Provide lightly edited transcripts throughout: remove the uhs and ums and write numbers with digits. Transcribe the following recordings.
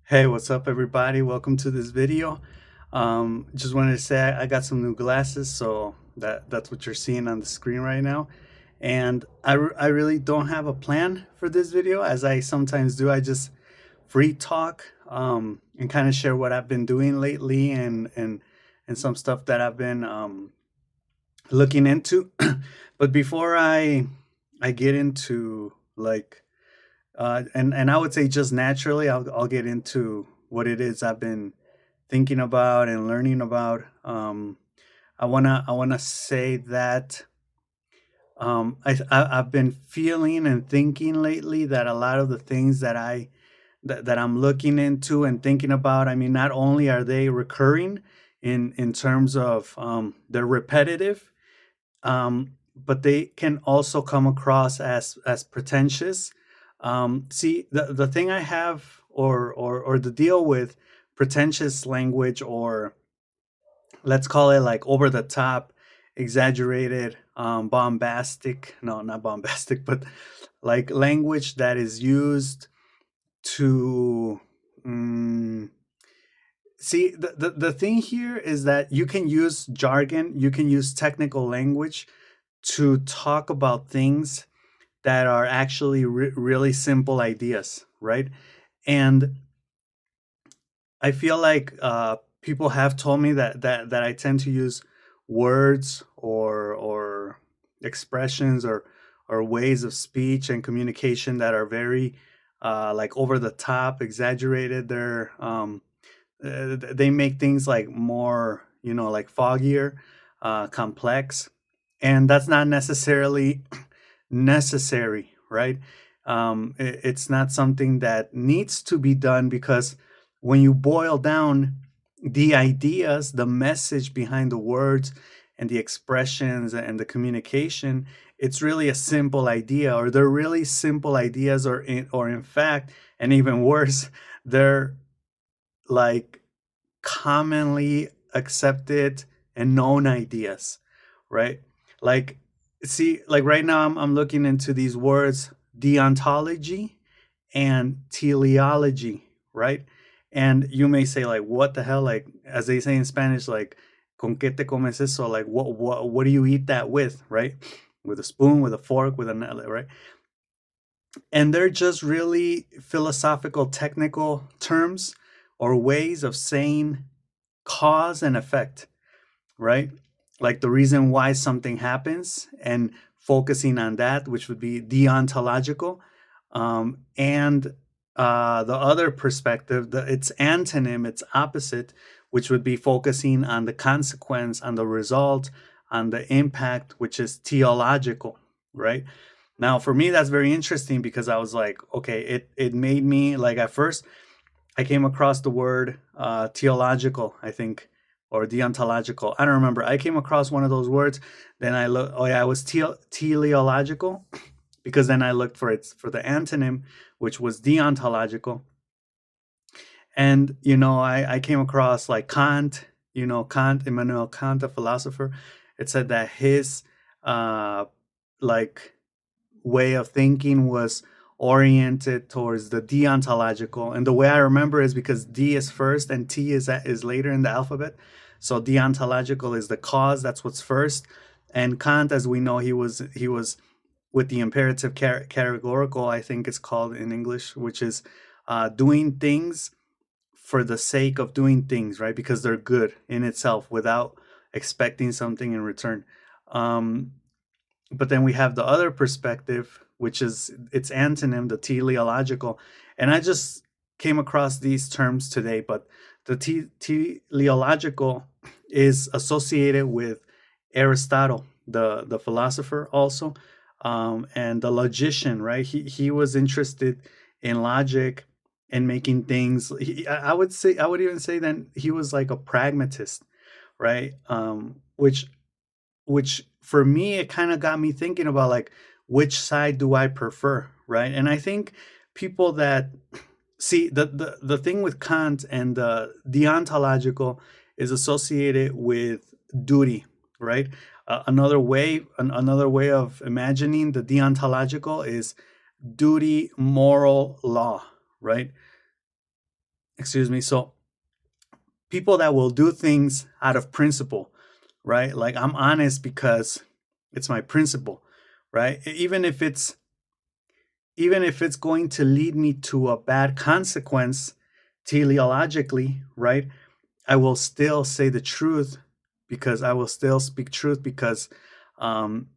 Hey, what's up, everybody? Welcome to this video. Just wanted to say I got some new glasses, so that's what you're seeing on the screen right now. And I really don't have a plan for this video, as I sometimes do. I just free talk and kind of share what I've been doing lately and some stuff that I've been looking into. But before I get into like and I would say just naturally, I'll get into what it is I've been thinking about and learning about. I wanna say that I've been feeling and thinking lately that a lot of the things that I'm looking into and thinking about. I mean, not only are they recurring in terms of they're repetitive, but they can also come across as pretentious. See, the thing I have, or the deal with pretentious language, or let's call it like over the top, exaggerated, bombastic. No, not bombastic, but like language that is used to. mm See, the thing here is that you can use jargon, you can use technical language to talk about things that are actually really simple ideas, right? And I feel like people have told me that I tend to use words or expressions or ways of speech and communication that are very like over the top, exaggerated. They make things like more, like foggier, complex, and that's not necessarily necessary, right? It's not something that needs to be done, because when you boil down the ideas, the message behind the words and the expressions and the communication, it's really a simple idea, or they're really simple ideas, or in fact, and even worse, they're like commonly accepted and known ideas, right? Like, see, like right now, I'm looking into these words, deontology and teleology, right? And you may say, like, what the hell? Like, as they say in Spanish, like, con qué te comes eso? Like, what do you eat that with, right? With a spoon, with a fork, with a right? And they're just really philosophical, technical terms or ways of saying cause and effect, right? Like the reason why something happens, and focusing on that, which would be deontological. And the other perspective, its antonym, its opposite, which would be focusing on the consequence, on the result, on the impact, which is theological, right? Now, for me, that's very interesting, because I was like, okay, it made me like, at first I came across the word theological, I think, or deontological. I don't remember. I came across one of those words. Then I look. Oh yeah, it was teleological, because then I looked for the antonym, which was deontological. And I came across like Kant. Kant, Immanuel Kant, a philosopher. It said that his uh, like way of thinking was oriented towards the deontological. And the way I remember is because D is first and T is later in the alphabet. So deontological is the cause, that's what's first. And Kant, as we know, he was with the imperative categorical, I think it's called in English, which is doing things for the sake of doing things, right? Because they're good in itself, without expecting something in return. Um, but then we have the other perspective, which is its antonym, the teleological. And I just came across these terms today, but the teleological is associated with Aristotle, the philosopher, also, and the logician, right? He was interested in logic and making things. I would say, I would even say that he was like a pragmatist, right? Which for me, it kind of got me thinking about, like, which side do I prefer, right? And I think people that see the thing with Kant and the deontological is associated with duty, right? Another way of imagining the deontological is duty, moral law, right? excuse me. So people that will do things out of principle, right? Like I'm honest because it's my principle, right? Even if it's going to lead me to a bad consequence teleologically, right? I will still say the truth because I will still speak truth because um,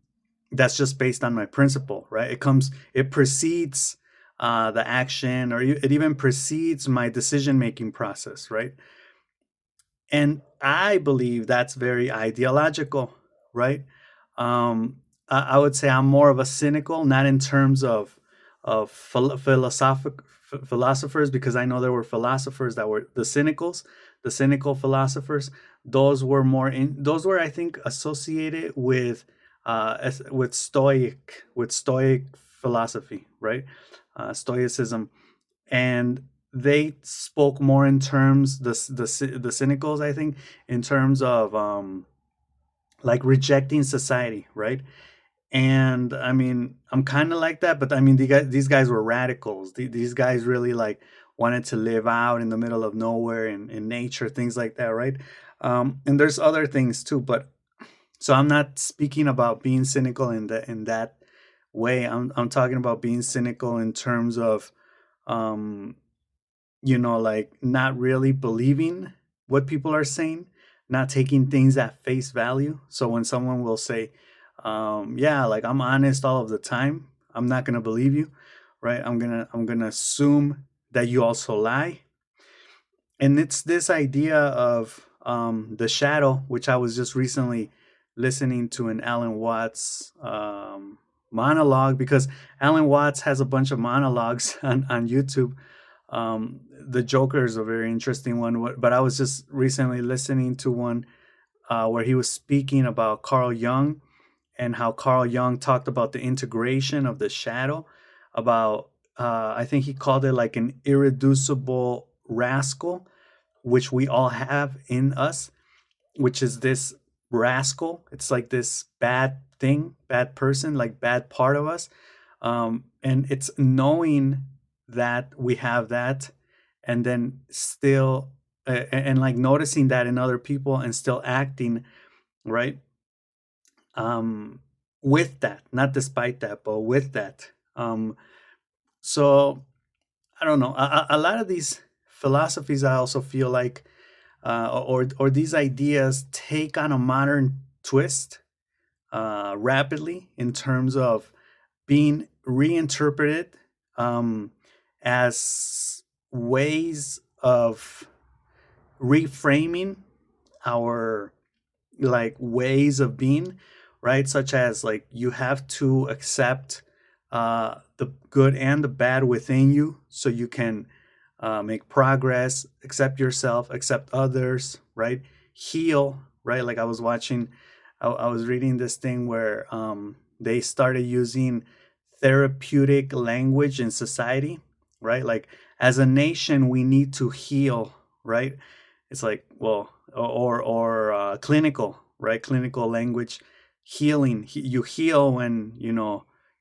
that's just based on my principle, right? It precedes the action, or it even precedes my decision making process, right? And I believe that's very ideological, right? Um, I would say I'm more of a cynical, not in terms of philosophers, because I know there were philosophers that were the cynical philosophers. Those were, I think, associated with with stoic philosophy, right? Stoicism, and they spoke more in terms the cynicals, I think, in terms of like rejecting society, right? And I mean, I'm kind of like that, but I mean, these guys were radicals. These guys really like wanted to live out in the middle of nowhere in nature, things like that, right? And there's other things too, but so I'm not speaking about being cynical in that way. I'm talking about being cynical in terms of um like not really believing what people are saying, not taking things at face value. So when someone will say, yeah, like I'm honest all of the time, I'm not going to believe you, right? I'm going to assume that you also lie. And it's this idea of the shadow, which I was just recently listening to an Alan Watts monologue, because Alan Watts has a bunch of monologues on YouTube. The Joker is a very interesting one, but I was just recently listening to one where he was speaking about Carl Jung, and how Carl Jung talked about the integration of the shadow, about I think he called it like an irreducible rascal, which we all have in us, which is this rascal. It's like this bad thing, bad person, like bad part of us. And it's knowing that we have that, and then still, and like noticing that in other people and still acting, right? Um, with that, not despite that, but with that. So I don't know. A lot of these philosophies, I also feel like, or these ideas take on a modern twist rapidly in terms of being reinterpreted um, as ways of reframing our like ways of being, right? Such as like you have to accept the good and the bad within you so you can make progress, accept yourself, accept others, right? Heal, right? Like I was reading this thing where they started using therapeutic language in society, right? Like as a nation, we need to heal, right? It's like, well, or clinical, right? Clinical language, healing. You heal when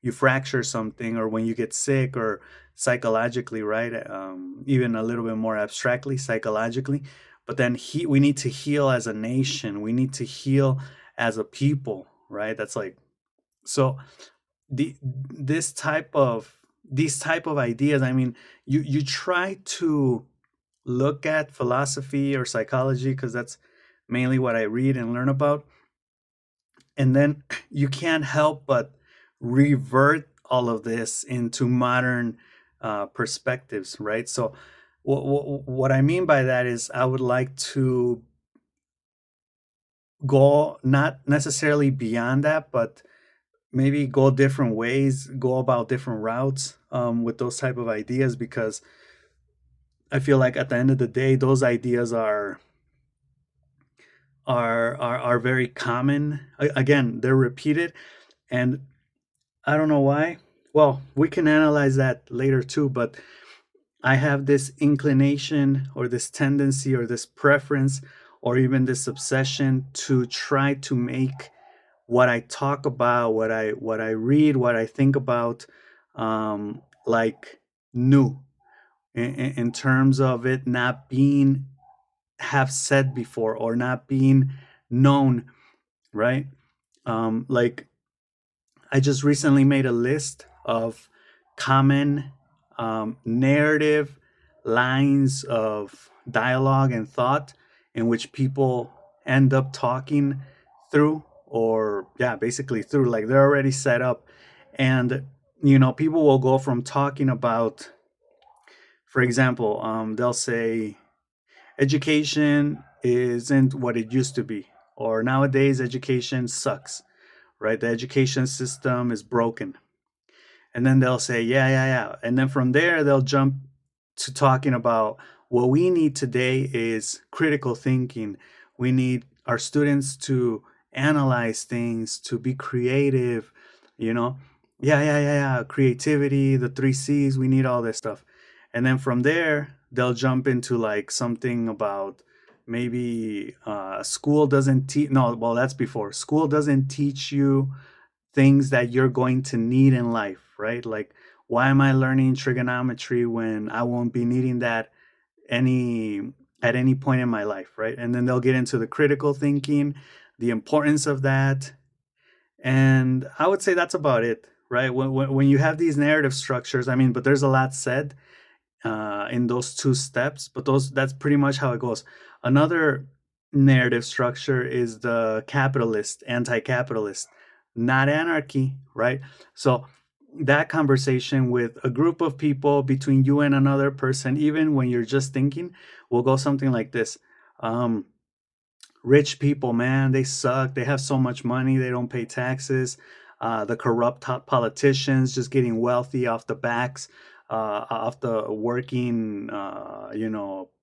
you fracture something, or when you get sick, or psychologically, right? Even a little bit more abstractly, psychologically. But then we need to heal as a nation. We need to heal as a people, right? That's like so the these type of ideas. I mean, you try to look at philosophy or psychology, because that's mainly what I read and learn about, and then you can't help but revert all of this into modern perspectives, right? So what I mean by that is I would like to go not necessarily beyond that, but maybe go different ways, go about different routes with those type of ideas, because I feel like at the end of the day, those ideas are very common. Again, they're repeated, and I don't know why. Well, we can analyze that later too, but I have this inclination, or this tendency, or this preference, or even this obsession to try to make what I talk about, what I read, what I think about, like new, in terms of it not being have said before or not being known, right? Like I just recently made a list of common narrative lines of dialogue and thought in which people end up talking through, or yeah, basically through, like they're already set up. And, people will go from talking about, for example, they'll say, education isn't what it used to be, or nowadays education sucks, right? The education system is broken. And then they'll say, yeah, yeah, yeah. And then from there, they'll jump to talking about what we need today is critical thinking. We need our students to analyze things, to be creative, you know? Yeah, yeah, yeah, yeah. Creativity, the three C's, we need all this stuff. And then from there, they'll jump into like something about maybe school doesn't teach. No, well, that's before. School doesn't teach you things that you're going to need in life, right? Like, why am I learning trigonometry when I won't be needing that any at any point in my life, right? And then they'll get into the critical thinking, the importance of that, and I would say that's about it, right? When you have these narrative structures, I mean, but there's a lot said in those two steps, but that's pretty much how it goes. Another narrative structure is the capitalist, anti-capitalist, not anarchy, right? So that conversation with a group of people between you and another person, even when you're just thinking, will go something like this. Um, Rich people, man, they suck. They have so much money, they don't pay taxes. The corrupt top politicians just getting wealthy off the backs, off the working,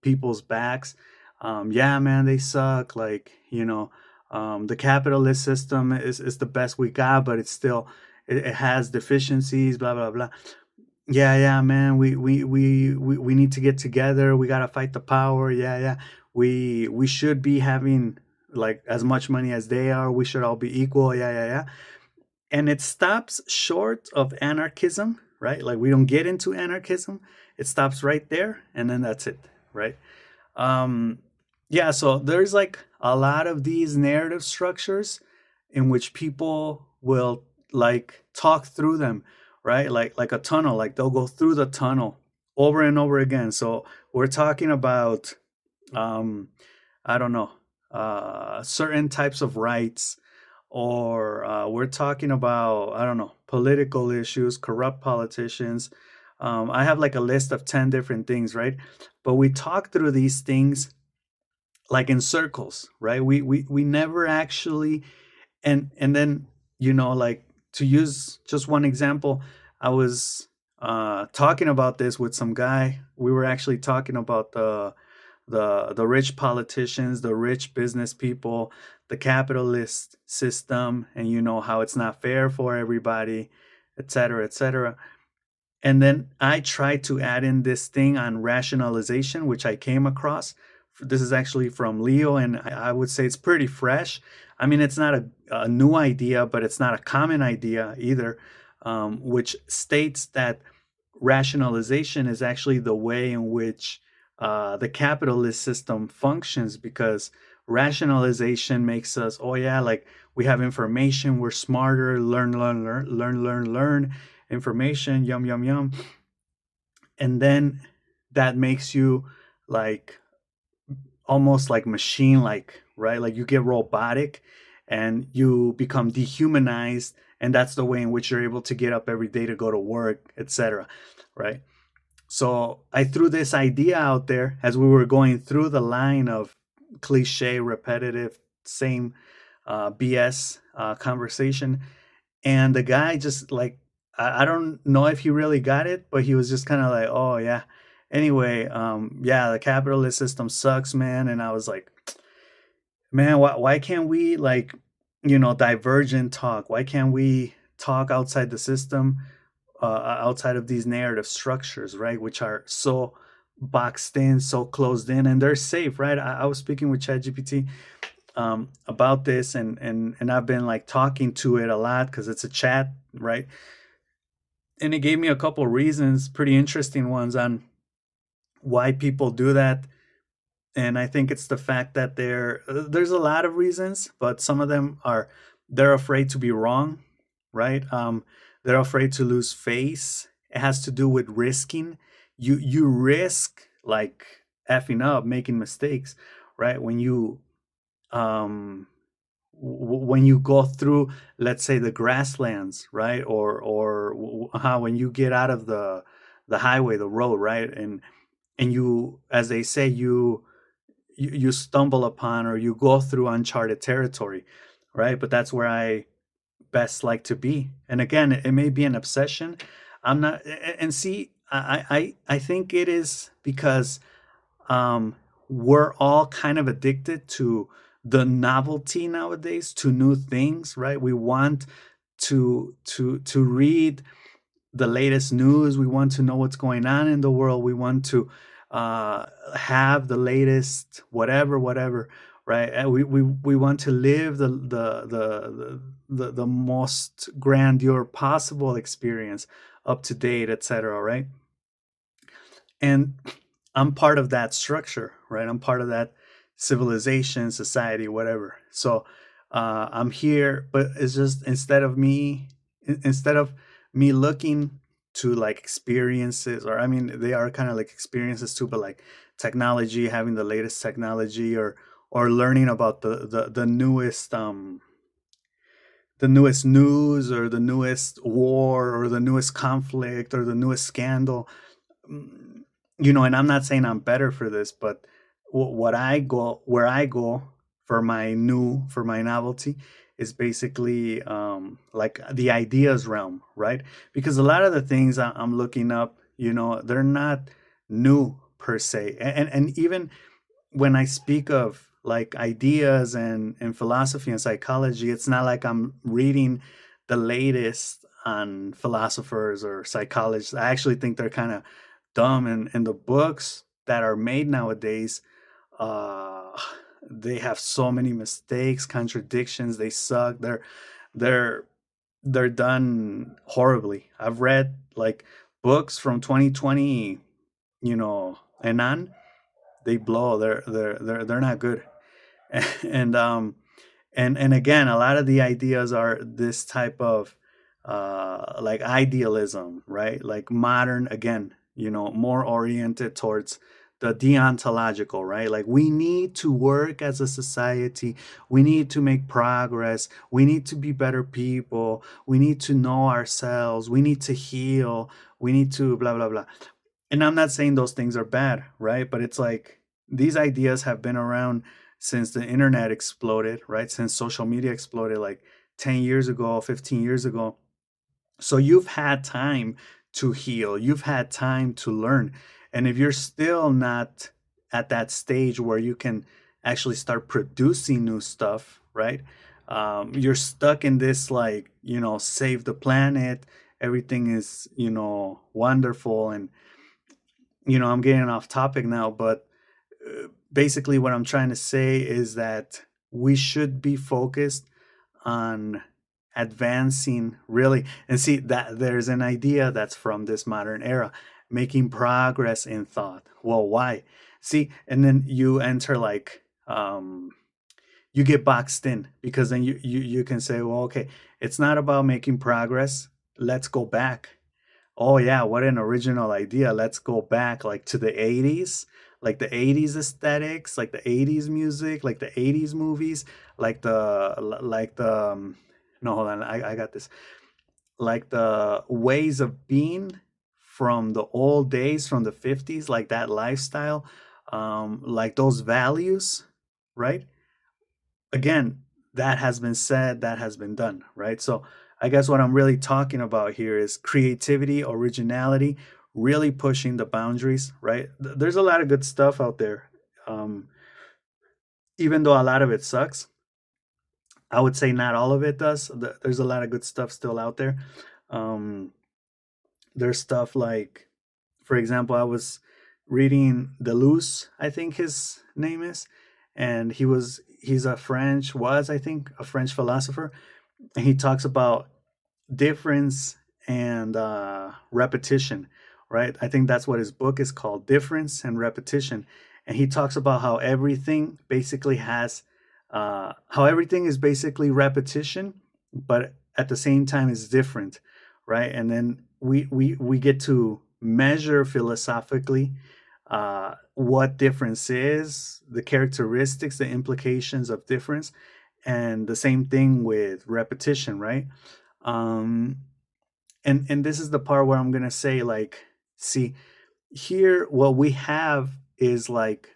people's backs. Yeah, man, they suck. Like, the capitalist system is the best we got, but it's still, it has deficiencies, blah, blah, blah. Yeah, yeah, man. We need to get together. We gotta fight the power. Yeah, yeah. We should be having like as much money as they are. We should all be equal. Yeah, yeah, yeah. And it stops short of anarchism, right? Like we don't get into anarchism. It stops right there, and then that's it, right? Um, yeah. So there's like a lot of these narrative structures in which people will like talk through them, right? Like a tunnel, like they'll go through the tunnel over and over again. So we're talking about um I don't know, certain types of rights, or we're talking about, I don't know, political issues, corrupt politicians. I have like a list of 10 different things, right? But we talk through these things like in circles, right? We never actually, and then, like, to use just one example, I was talking about this with some guy. We were actually talking about the rich politicians, the rich business people, the capitalist system, and how it's not fair for everybody, et cetera, et cetera. And then I tried to add in this thing on rationalization, which I came across. This is actually from Leo, and I would say it's pretty fresh. I mean, it's not a new idea, but it's not a common idea either, which states that rationalization is actually the way in which the capitalist system functions, because rationalization makes us, oh yeah, like we have information, we're smarter, learn information, yum yum yum, and then that makes you like almost like machine like, right? Like you get robotic and you become dehumanized, and that's the way in which you're able to get up every day to go to work, etc., right? So I threw this idea out there as we were going through the line of cliche, repetitive, same BS conversation. And the guy just like, I don't know if he really got it, but he was just kind of like, oh, yeah. Anyway, yeah, the capitalist system sucks, man. And I was like, man, why can't we like, divergent talk? Why can't we talk outside the system, outside of these narrative structures, right? Which are so boxed in, so closed in, and they're safe, right? I was speaking with ChatGPT about this, and I've been like talking to it a lot because it's a chat, right? And it gave me a couple reasons, pretty interesting ones, on why people do that. And I think it's the fact that there's a lot of reasons, but some of them are they're afraid to be wrong, right? They're afraid to lose face. It has to do with risking. You risk like effing up, making mistakes, right? Um when you go through, let's say, the grasslands, right? Or how when you get out of the highway, the road, right? And you, as they say, you stumble upon or you go through uncharted territory, right? But that's where I best like to be. And again, it may be an obsession. I'm not, and see, I think it is because um, we're all kind of addicted to the novelty nowadays, to new things, right? We want to read the latest news. We want to know what's going on in the world. We want to have the latest whatever, right? And we want to live the most grandeur possible experience, up to date, etc. Right? And I'm part of that structure, right? I'm part of that civilization, society, whatever. So I'm here, but it's just instead of me looking to like experiences, or I mean, they are kind of like experiences too, but like technology, having the latest technology, or learning about the newest news, or the newest war, or the newest conflict, or the newest scandal. Mm, and I'm not saying I'm better for this, but where I go for my novelty is basically like the ideas realm, right? Because a lot of the things I'm looking up, they're not new per se. And even when I speak of like ideas and philosophy and psychology, it's not like I'm reading the latest on philosophers or psychologists. I actually think they're kind of dumb, and the books that are made nowadays, uh they have so many mistakes, contradictions. They suck. They're they're done horribly. I've read like books from 2020, and on. They blow. They're not good. and and again, a lot of the ideas are this type of like idealism, right? Like modern, again, more oriented towards the deontological, right? Like we need to work as a society, we need to make progress, we need to be better people, we need to know ourselves, we need to heal, we need to blah blah blah. And I'm not saying those things are bad, right? But it's like these ideas have been around since the internet exploded, right? Since social media exploded like 10 years ago, 15 years ago. So you've had time to heal, you've had time to learn. And if you're still not at that stage where you can actually start producing new stuff, right? You're stuck in this, like, save the planet. Everything is, wonderful. And, I'm getting off topic now, but basically what I'm trying to say is that we should be focused on advancing, really. And see that there's an idea that's from this modern era, making progress in thought. Well, why? See, and then you enter like you get boxed in, because then you can say, well, okay, it's not about making progress. Let's go back. Oh yeah, what an original idea. Let's go back like to the 80s, like the 80s aesthetics, like the 80s music, like the 80s movies, like the no, hold on. I got this. Like the ways of being from the old days, from the 50s, like that lifestyle, like those values, right? Again, that has been said, that has been done, right? So I guess what I'm really talking about here is creativity, originality, really pushing the boundaries, right? There's a lot of good stuff out there. Um, Even though a lot of it sucks, I would say not all of it does. There's a lot of good stuff still out there. Um, there's stuff like, for example, I was reading Deleuze, I think his name is, and he's a French, was I think a French philosopher, and he talks about difference and repetition, right? I think that's what his book is called, Difference and Repetition. And he talks about how everything basically how everything is basically repetition, but at the same time is different, right? And then we get to measure philosophically what difference is, the characteristics, the implications of difference, and the same thing with repetition, right? Um, and this is the part where I'm gonna say, like, see, here what we have is like,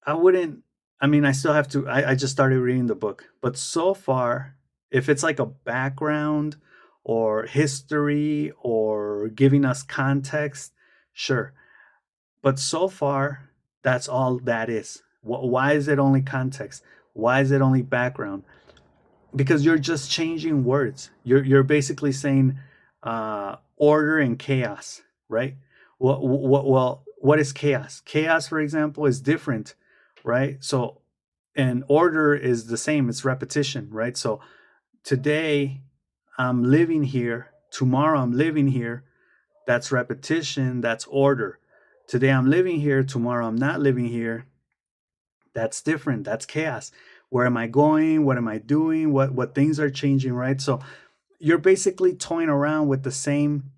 I wouldn't, I mean, I still have to, I just started reading the book, but so far, if it's like a background or history or giving us context, sure. But so far, that's all that is. Why is it only context? Why is it only background? Because you're just changing words. You're basically saying order and chaos, right? What is chaos? Chaos, for example, is different, right? So, and order is the same. It's repetition, right? So today I'm living here. Tomorrow I'm living here. That's repetition. That's order. Today I'm living here. Tomorrow I'm not living here. That's different. That's chaos. Where am I going? What am I doing? What things are changing, right? So you're basically toying around with the same,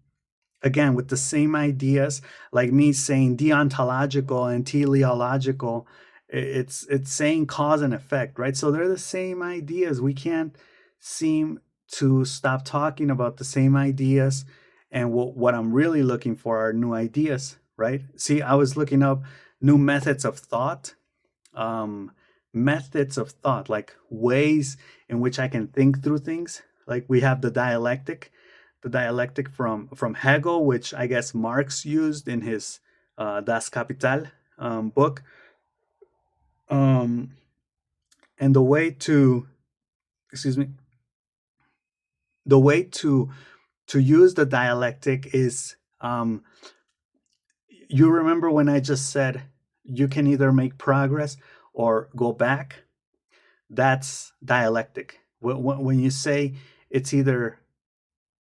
again, with the same ideas, like me saying deontological and teleological. It's saying cause and effect, right? So they're the same ideas. We can't seem to stop talking about the same ideas. And what I'm really looking for are new ideas, right? See, I was looking up new methods of thought, um, methods of thought, like ways in which I can think through things. Like we have the dialectic from Hegel, which I guess Marx used in his Das Kapital book. Um, and the way to, excuse me, the way to use the dialectic is, you remember when I just said you can either make progress or go back? That's dialectic. When you say it's either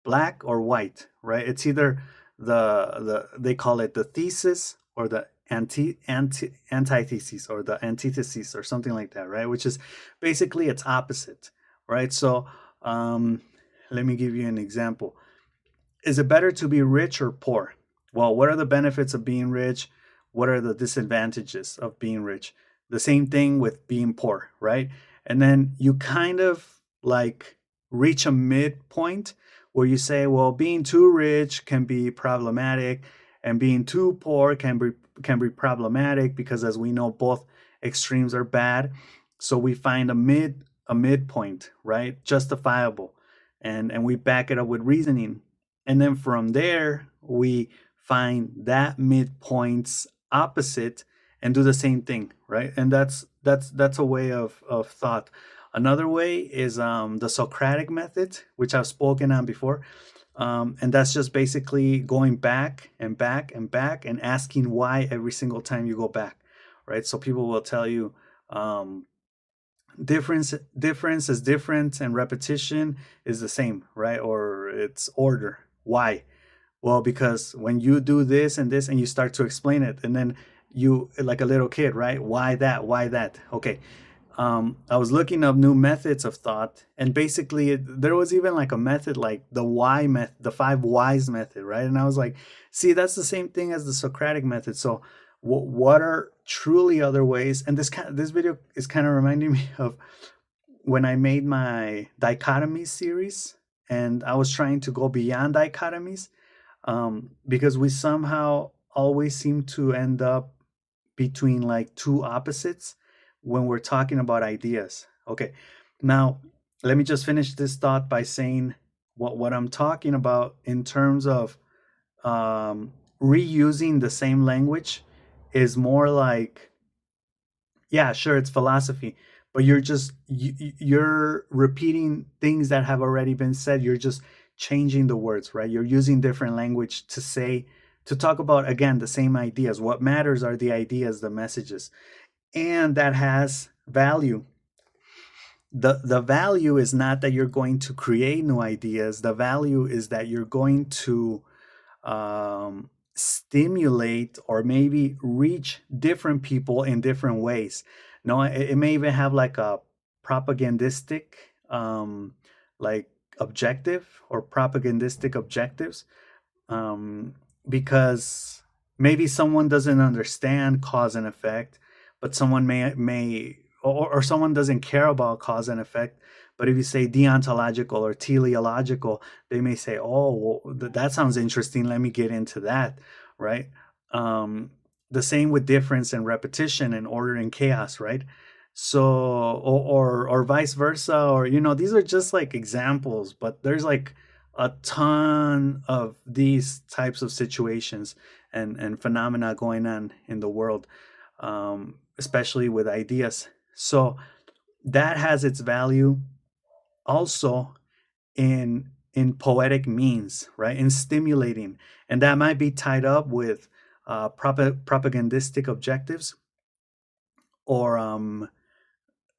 black or white, right? It's either the they call it the thesis or the antithesis or the antithesis or something like that, right? Which is basically its opposite, right? So um, let me give you an example. Is it better to be rich or poor? Well, what are the benefits of being rich? What are the disadvantages of being rich? The same thing with being poor, right? And then you kind of like reach a midpoint where you say, well, being too rich can be problematic and being too poor can be problematic because as we know both extremes are bad. So we find a midpoint, right? Justifiable. And we back it up with reasoning, and then from there we find that midpoint's opposite and do the same thing, right? And that's a way of thought. Another way is the Socratic method, which I've spoken on before, and that's just basically going back and back and back and asking why every single time you go back, right? So people will tell you, um, difference is different and repetition is the same, right? Or it's order. Why? Well, because when you do this and this and you start to explain it, and then you, like a little kid, right? Why that? Why that? Okay. I was looking up new methods of thought, and basically, there was even like a method, like the why method, the five whys method, right? And I was like, see, that's the same thing as the Socratic method. So, what are truly other ways? And this video is kind of reminding me of when I made my dichotomy series, and I was trying to go beyond dichotomies, because we somehow always seem to end up between like two opposites when we're talking about ideas. Okay, now let me just finish this thought by saying what I'm talking about in terms of reusing the same language is more like, yeah, sure, it's philosophy, but you're repeating things that have already been said. You're just changing the words, right? You're using different language to talk about, again, the same ideas. What matters are the ideas, the messages, and that has value. The value is not that you're going to create new ideas. The value is that you're going to stimulate or maybe reach different people in different ways. No, it may even have like a propagandistic um, like objective or propagandistic objectives, um, because maybe someone doesn't understand cause and effect, but someone or someone doesn't care about cause and effect. But if you say deontological or teleological, they may say, "Oh, well, that sounds interesting. Let me get into that." Right? Um, the same with difference and repetition and order and chaos, right? So, or vice versa, or these are just like examples, but there's like a ton of these types of situations and phenomena going on in the world, especially with ideas. So that has its value also in poetic means, right? In stimulating, and that might be tied up with propagandistic objectives or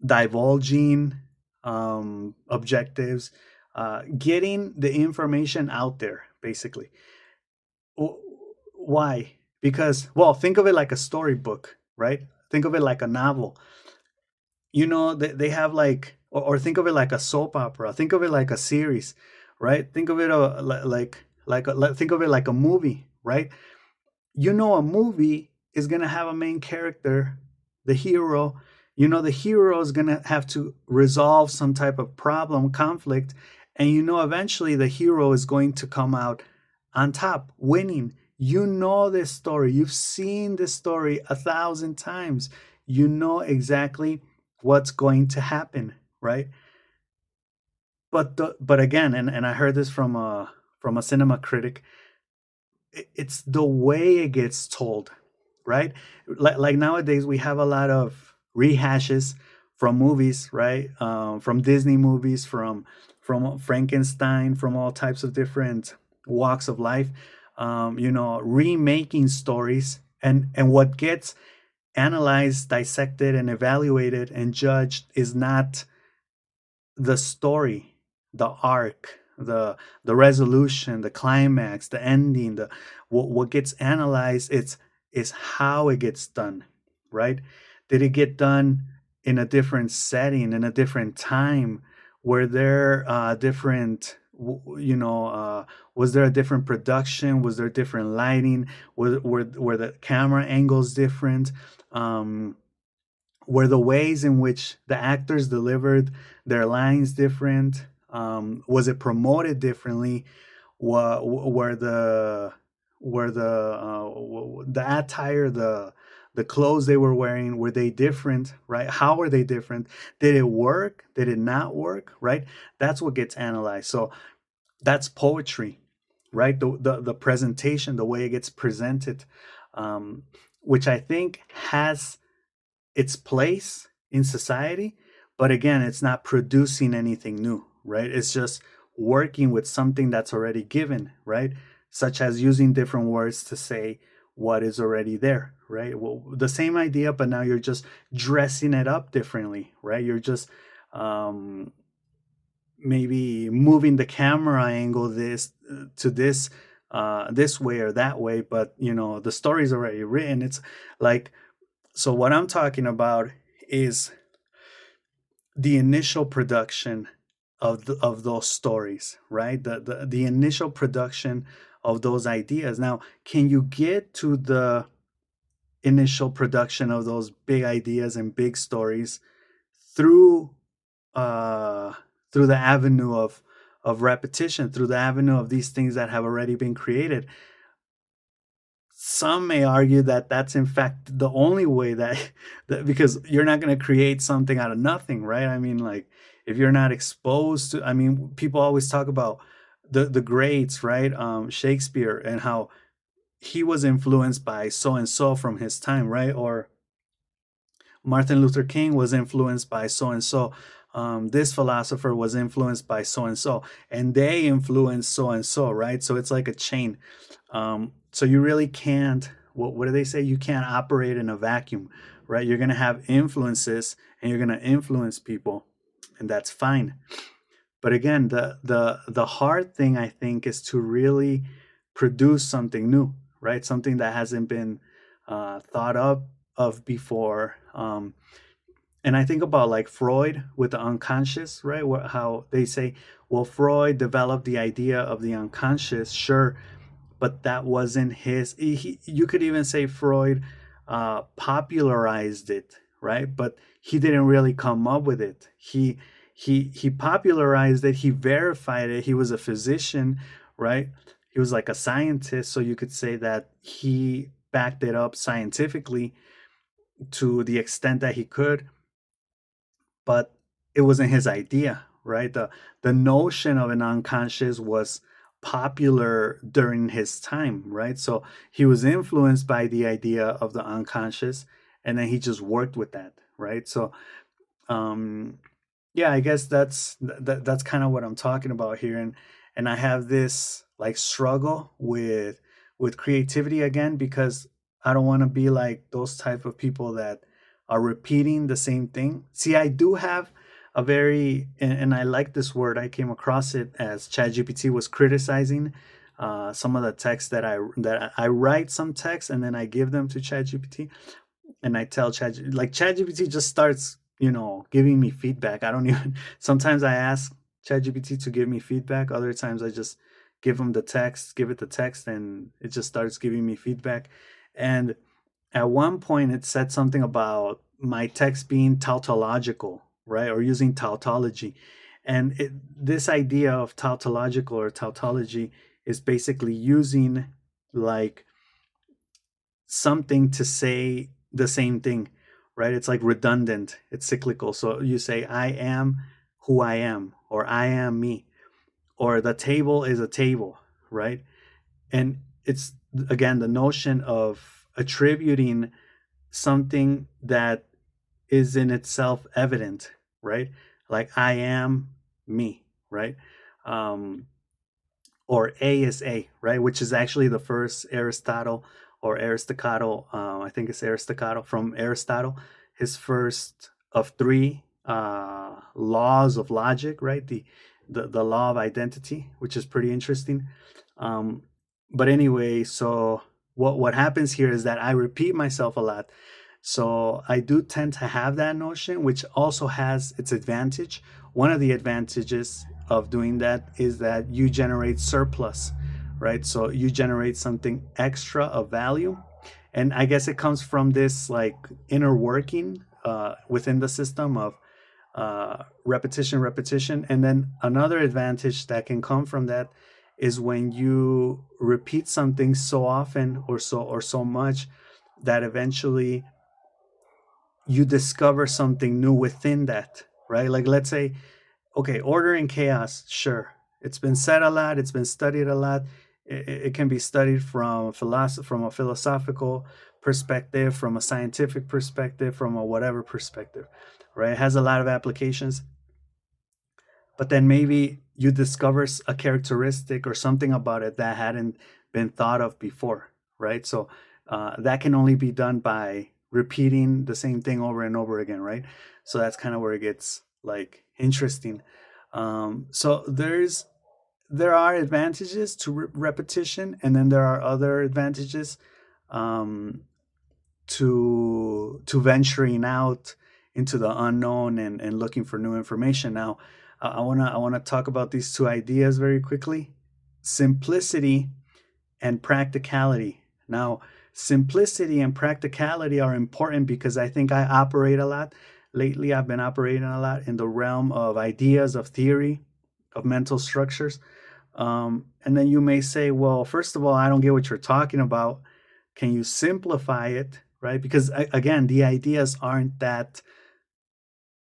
divulging objectives, getting the information out there, basically. Why? Because, well, think of it like a storybook, right? Think of it like a novel. They have like, or think of it like a soap opera. Think of it like a series, right? Think of it think of it like a movie, right? A movie is gonna have a main character, the hero. The hero is gonna have to resolve some type of problem, conflict, and eventually the hero is going to come out on top, winning. This story. You've seen this story 1,000 times. You know exactly what's going to happen, right? But again, and I heard this from a cinema critic. It's the way it gets told, right? Like nowadays, we have a lot of rehashes from movies, right? From Disney movies, from Frankenstein, from all types of different walks of life. Remaking stories, and what gets analyzed, dissected, and evaluated and judged is not the story, the arc, the resolution, the climax, the ending, the what gets analyzed, is how it gets done, right? Did it get done in a different setting, in a different time? Were there different was there a different production? Was there different lighting? Were the camera angles different? um were the ways in which the actors delivered their lines different? Was it promoted differently? Were the attire, the clothes they were wearing, were they different? Right? How were they different? Did it work? Did it not work? Right? That's what gets analyzed. So that's poetry, right? The presentation, the way it gets presented, um, which I think has its place in society, but again, it's not producing anything new, right? It's just working with something that's already given, right? Such as using different words to say what is already there, right? Well, the same idea, but now you're just dressing it up differently, right? You're just um, maybe moving the camera angle this way or that way, but the story's already written. It's like, so what I'm talking about is the initial production of those stories, right? The initial production of those ideas. Now, can you get to the initial production of those big ideas and big stories through uh through the avenue of repetition, through the avenue of these things that have already been created? Some may argue that that's in fact the only way that because you're not going to create something out of nothing, right? I mean, like, if you're not exposed to, I mean, people always talk about the greats, right? Shakespeare, and how he was influenced by so and so from his time, right? Or Martin Luther King was influenced by so and so. This philosopher was influenced by so and they influenced so and so, right? So it's like a chain. So you really can't. What do they say? You can't operate in a vacuum, right? You're gonna have influences, and you're gonna influence people, and that's fine. But again, the hard thing, I think, is to really produce something new, right? Something that hasn't been thought of before. And I think about like Freud with the unconscious, right? How they say, well, Freud developed the idea of the unconscious, sure, but that wasn't his. You could even say Freud popularized it, right? But he didn't really come up with it. He popularized it. He verified it. He was a physician, right? He was like a scientist, so you could say that he backed it up scientifically to the extent that he could, but it wasn't his idea, right? The notion of an unconscious was popular during his time, right? So he was influenced by the idea of the unconscious, and then he just worked with that, right? So um yeah, I guess that's kind of what I'm talking about here. And I have this like struggle with creativity again, because I don't want to be like those type of people that are repeating the same thing. See, I do have a very, and I like this word. I came across it as ChatGPT was criticizing some of the text that I write some text and then I give them to ChatGPT, and I tell ChatGPT just starts, giving me feedback. I don't even sometimes I ask ChatGPT to give me feedback. Other times I just give it the text, and it just starts giving me feedback. And at one point, it said something about my text being tautological, right, or using tautology. And this idea of tautological or tautology is basically using like something to say the same thing, right? It's like redundant, it's cyclical. So you say, I am who I am, or I am me, or the table is a table, right? And it's again the notion of attributing something that is in itself evident, right? Like I am me, right? Um, or A is A, right? Which is actually the first Aristotle or Aristotle. I think it's Aristotle from Aristotle. His first of three laws of logic, right? The law of identity, which is pretty interesting. Um, but anyway, so what happens here is that I repeat myself a lot. So I do tend to have that notion, which also has its advantage. One of the advantages of doing that is that you generate surplus, right? So you generate something extra of value. And I guess it comes from this like inner working within the system of repetition, repetition. And then another advantage that can come from that is when you repeat something so often or so much that eventually you discover something new within that, right? Like let's say, okay, order and chaos, sure. It's been said a lot, it's been studied a lot. It can be studied from a philosophical perspective, from a scientific perspective, from a whatever perspective, right? It has a lot of applications. But then maybe you discover a characteristic or something about it that hadn't been thought of before, right? So that can only be done by repeating the same thing over and over again, right? So that's kind of where it gets like interesting. So there are advantages to repetition, and then there are other advantages um, to venturing out into the unknown and looking for new information. Now, I wanna talk about these two ideas very quickly: simplicity and practicality. Now, simplicity and practicality are important because I think I operate a lot. Lately, I've been operating a lot in the realm of ideas, of theory, of mental structures. And then you may say, well, first of all, I don't get what you're talking about. Can you simplify it? Right? Because again, the ideas aren't that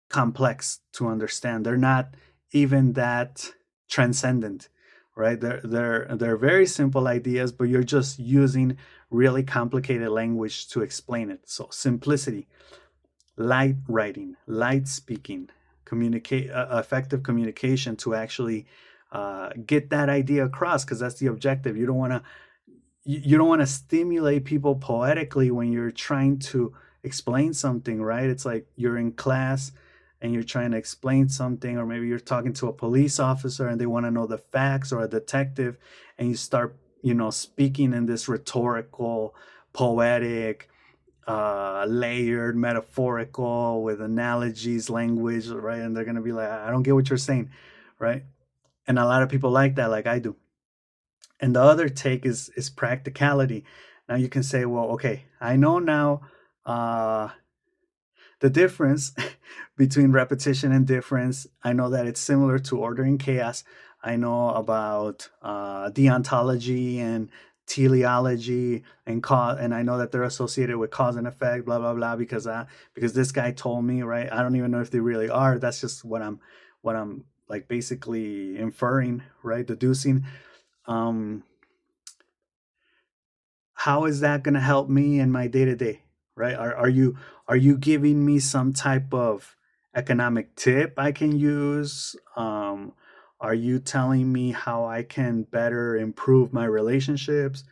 complex to understand. They're not even that transcendent, right? They're very simple ideas, but you're just using really complicated language to explain it. So simplicity, light writing, light speaking, communicate effective communication to actually get that idea across, because that's the objective. You don't want to stimulate people poetically when you're trying to explain something, right? It's like you're in class and you're trying to explain something, or maybe you're talking to a police officer and they want to know the facts, or a detective, and you start, speaking in this rhetorical, poetic, layered, metaphorical, with analogies, language, right? And they're going to be like, I don't get what you're saying, right? And a lot of people like that, like I do. And the other take is practicality. Now you can say, well, okay, I know now uh, the difference between repetition and difference. I know that it's similar to order and chaos. I know about deontology and teleology and cause, and I know that they're associated with cause and effect, blah blah blah, because this guy told me, right? I don't even know if they really are. That's just what I'm like basically inferring, right? Deducing. Um, how is that going to help me in my day to day, right? Are you giving me some type of economic tip I can use? Are you telling me how I can better improve my relationships?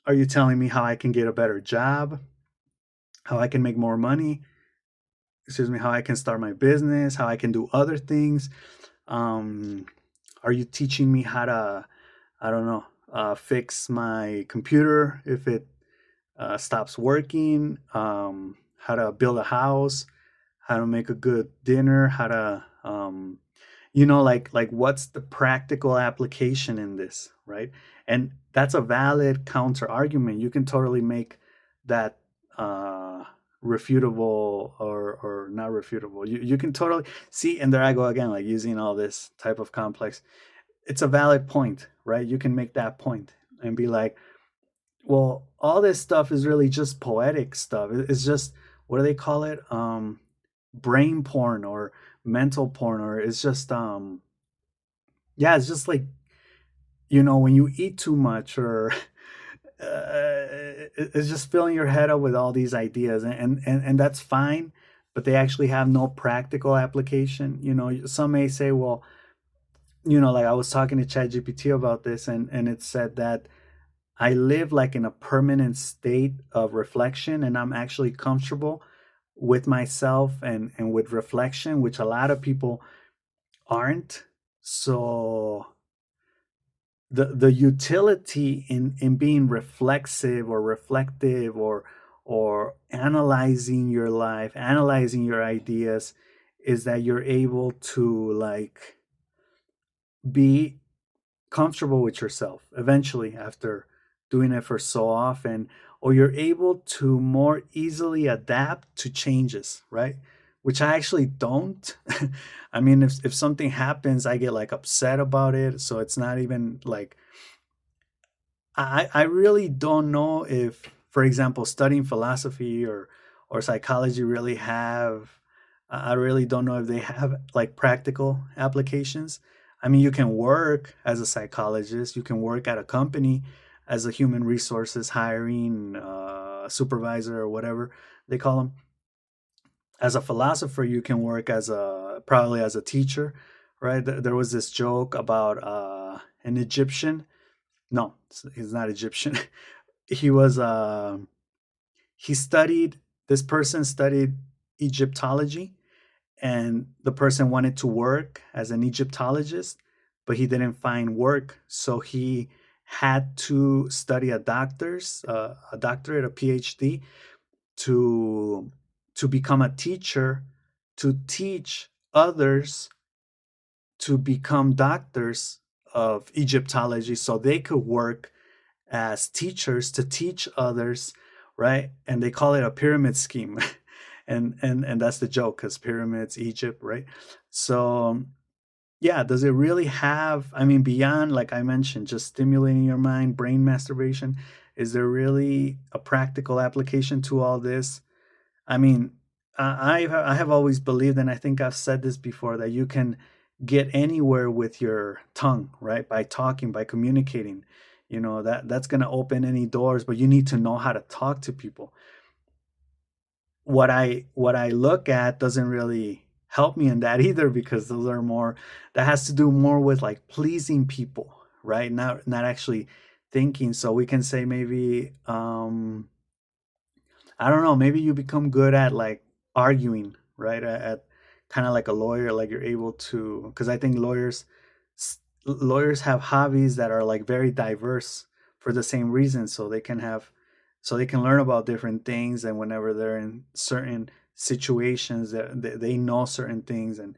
Are you telling me how I can get a better job, how I can make more money, excuse me, how I can start my business, how I can do other things? um, are you teaching me how to, I don't know, fix my computer if it stops working, how to build a house, how to make a good dinner, how to, like what's the practical application in this, right? And that's a valid counter argument. You can totally make that refutable, or not refutable. You can totally see, and there I go again, like using all this type of complex. It's a valid point, right? You can make that point and be like, well, all this stuff is really just poetic stuff. It's just, what do they call it? Brain porn, or mental porn, or it's just yeah, it's just like, when you eat too much, or it's just filling your head up with all these ideas, and that's fine, but they actually have no practical application. Some may say, well, like I was talking to ChatGPT about this, and it said that I live like in a permanent state of reflection, and I'm actually comfortable with myself and with reflection, which a lot of people aren't. So the utility in being reflexive, or reflective, or analyzing your life, analyzing your ideas, is that you're able to like be comfortable with yourself eventually, after doing it for so often, or you're able to more easily adapt to changes, right? Which I actually don't. I mean, if something happens, I get like upset about it, so it's not even like, I really don't know if, for example, studying philosophy or psychology really have. I really don't know if they have like practical applications. I mean, you can work as a psychologist, you can work at a company as a human resources hiring supervisor, or whatever they call them. As a philosopher, you can work as a, probably as a teacher, right? There was this joke about an Egyptian. No, he's not Egyptian. he was he studied this person studied Egyptology, and the person wanted to work as an Egyptologist, but he didn't find work, so he had to study a doctorate, a PhD, to become a teacher, to teach others to become doctors of Egyptology, so they could work as teachers to teach others, right? And they call it a pyramid scheme. And that's the joke, because pyramids, Egypt, right? So yeah, does it really have, I mean, beyond, like I mentioned, just stimulating your mind, brain masturbation, is there really a practical application to all this? I mean, I have always believed, and I think I've said this before, that you can get anywhere with your tongue, right? By talking, by communicating. That's going to open any doors, but you need to know how to talk to people. What I look at doesn't really help me in that either, because those are more, that has to do more with like pleasing people, right? Not actually thinking. So we can say maybe, I don't know, maybe you become good at like arguing, right? kind of like a lawyer, like you're able to, because I think lawyers have hobbies that are like very diverse for the same reason, so they can learn about different things, and whenever they're in certain situations that they know certain things and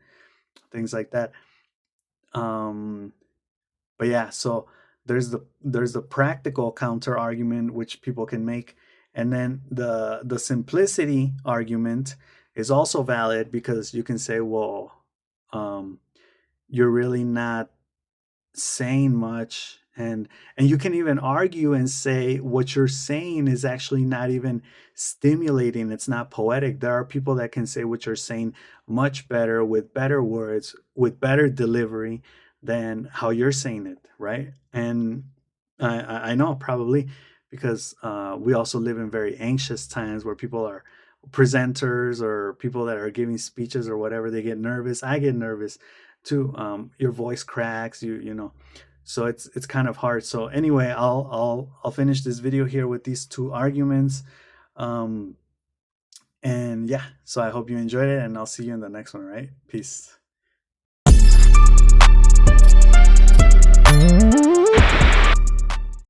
things like that. um but yeah, so there's the practical counter argument which people can make, and then the simplicity argument is also valid, because you can say, well, um you're really not saying much, and you can even argue and say what you're saying is actually not even stimulating, it's not poetic. There are people that can say what you're saying much better, with better words, with better delivery than how you're saying it, right? And I know, probably because we also live in very anxious times where people are presenters or people that are giving speeches or whatever, they get nervous. I get nervous too. Your voice cracks, you know, so it's kind of hard. So anyway, I'll finish this video here with these two arguments. um and yeah, so I hope you enjoyed it, and I'll see you in the next one. Right, peace.